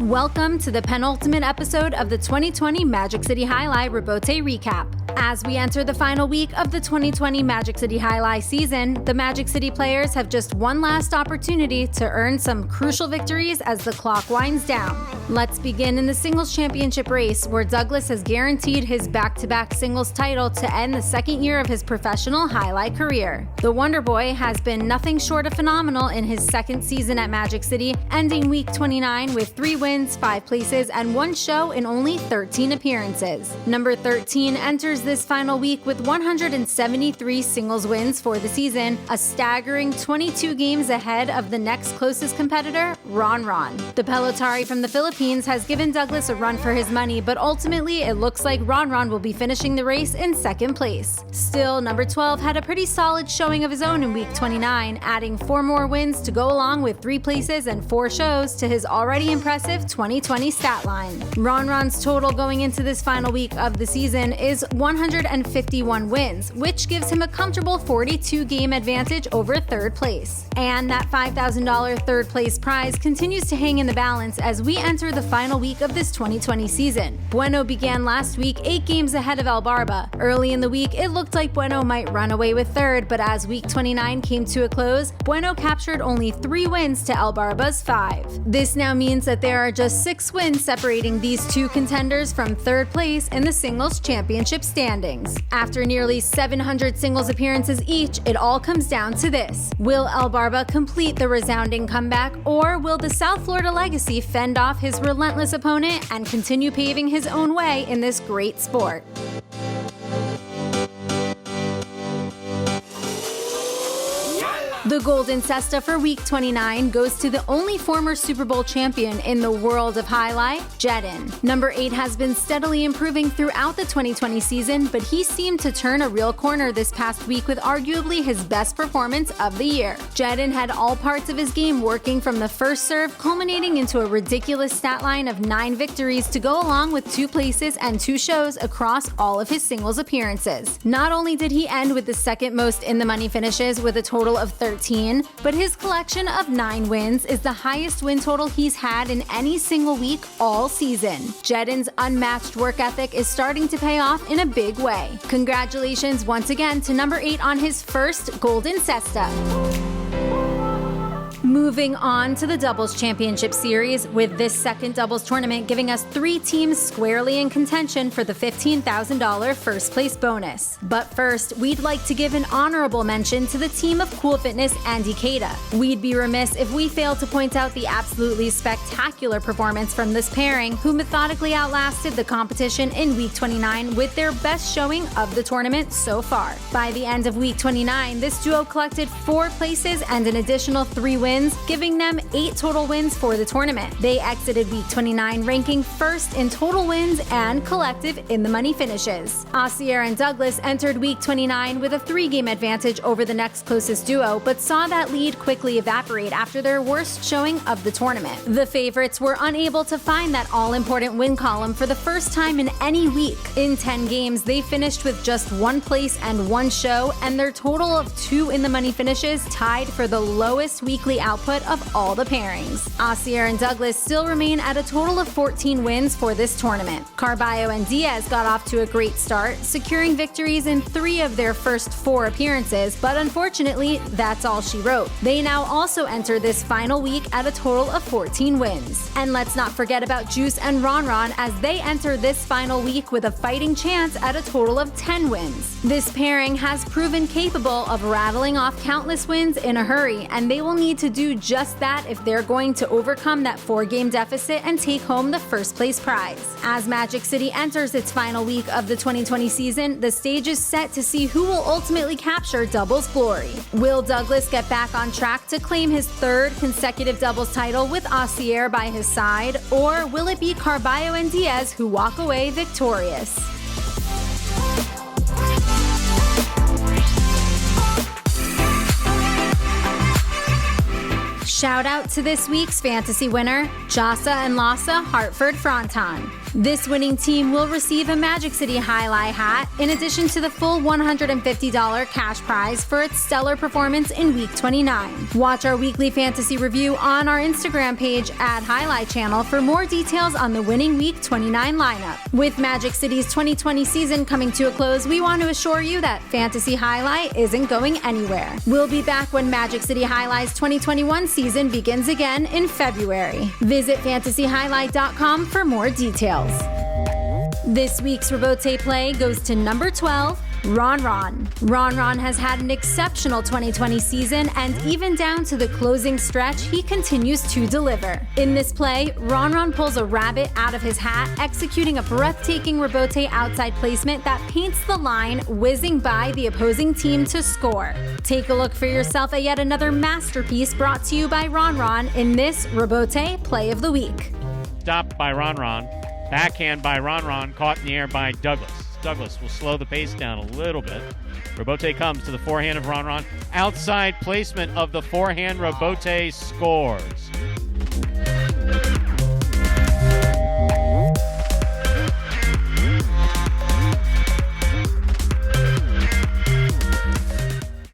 Welcome to the penultimate episode of the 2020 Magic City Jai-Alai Rebote Recap. As we enter the final week of the 2020 Magic City Jai-Alai season, the Magic City players have just one last opportunity to earn some crucial victories as the clock winds down. Let's begin in the singles championship race, where Douglas has guaranteed his back-to-back singles title to end the second year of his professional Jai-Alai career. The Wonder Boy has been nothing short of phenomenal in his second season at Magic City, ending week 29 with 3 wins, 5 places, and 1 show in only 13 appearances. Number 13 enters this final week with 173 singles wins for the season, a staggering 22 games ahead of the next closest competitor, RonRon. The Pelotari from the Philippines has given Douglas a run for his money, but ultimately it looks like RonRon will be finishing the race in second place. Still, number 12 had a pretty solid showing of his own in week 29, adding 4 more wins to go along with 3 places and 4 shows to his already impressive 2020 stat line. RonRon's total going into this final week of the season is 151 wins, which gives him a comfortable 42 game advantage over third place. And that $5,000 third place prize continues to hang in the balance as we enter the final week of this 2020 season. Bueno began last week 8 games ahead of El Barba. Early in the week, it looked like Bueno might run away with third, but as week 29 came to a close, Bueno captured only 3 wins to El Barba's 5. This now means that there are just 6 wins separating these 2 contenders from third place in the singles championship standings. After nearly 700 singles appearances each, it all comes down to this: will El Barba complete the resounding comeback, or will the South Florida legacy fend off his relentless opponent and continue paving his own way in this great sport? The Golden Cesta for week 29 goes to the only former Super Bowl champion in the world of Jai-Alai, Jeden. Number 8 has been steadily improving throughout the 2020 season, but he seemed to turn a real corner this past week with arguably his best performance of the year. Jeden had all parts of his game working from the first serve, culminating into a ridiculous stat line of 9 victories to go along with 2 places and 2 shows across all of his singles appearances. Not only did he end with the second most in the money finishes with a total of 13, but his collection of 9 wins is the highest win total he's had in any single week all season. Jeden's unmatched work ethic is starting to pay off in a big way. Congratulations once again to number 8 on his first Golden Cesta. Moving on to the Doubles Championship Series, with this second doubles tournament giving us 3 teams squarely in contention for the $15,000 first place bonus. But first, we'd like to give an honorable mention to the team of Cool Fitness and Ikeda. We'd be remiss if we failed to point out the absolutely spectacular performance from this pairing, who methodically outlasted the competition in week 29 with their best showing of the tournament so far. By the end of week 29, this duo collected 4 places and an additional 3 wins, giving them 8 total wins for the tournament. They exited week 29 ranking first in total wins and collective in the money finishes. Asier and Douglas entered week 29 with a 3-game advantage over the next closest duo, but saw that lead quickly evaporate after their worst showing of the tournament. The favorites were unable to find that all-important win column for the first time in any week. In 10 games, they finished with just 1 place and 1 show, and their total of 2 in the money finishes tied for the lowest weekly output of all the pairings. Asier and Douglas still remain at a total of 14 wins for this tournament. Carballo and Diaz got off to a great start, securing victories in 3 of their first 4 appearances, but unfortunately, that's all she wrote. They now also enter this final week at a total of 14 wins. And let's not forget about Juice and RonRon, as they enter this final week with a fighting chance at a total of 10 wins. This pairing has proven capable of rattling off countless wins in a hurry, and they will need to do just that if they're going to overcome that 4-game deficit and take home the first place prize. As Magic City enters its final week of the 2020 season, the stage is set to see who will ultimately capture doubles glory. Will Douglas get back on track to claim his 3rd consecutive doubles title with Asier by his side, or will it be Carballo and Diaz who walk away victorious? Shout out to this week's fantasy winner, Jasa and Lassa Hartford Fronton. This winning team will receive a Magic City Jai-Alai hat, in addition to the full $150 cash prize for its stellar performance in Week 29. Watch our weekly fantasy review on our Instagram page at Jai-Alai Channel for more details on the winning Week 29 lineup. With Magic City's 2020 season coming to a close, we want to assure you that Fantasy Jai-Alai isn't going anywhere. We'll be back when Magic City Jai-Alai's 2021 season begins again in February. Visit fantasyjai-alai.com for more details. This week's Rebote play goes to number 12, RonRon. RonRon has had an exceptional 2020 season, and even down to the closing stretch, he continues to deliver. In this play, RonRon pulls a rabbit out of his hat, executing a breathtaking Rebote outside placement that paints the line, whizzing by the opposing team to score. Take a look for yourself at yet another masterpiece brought to you by RonRon in this Rebote Play of the Week. Stopped by RonRon. Backhand by RonRon, caught in the air by Douglas. Douglas will slow the pace down a little bit. Rebote comes to the forehand of RonRon. Outside placement of the forehand. Rebote scores.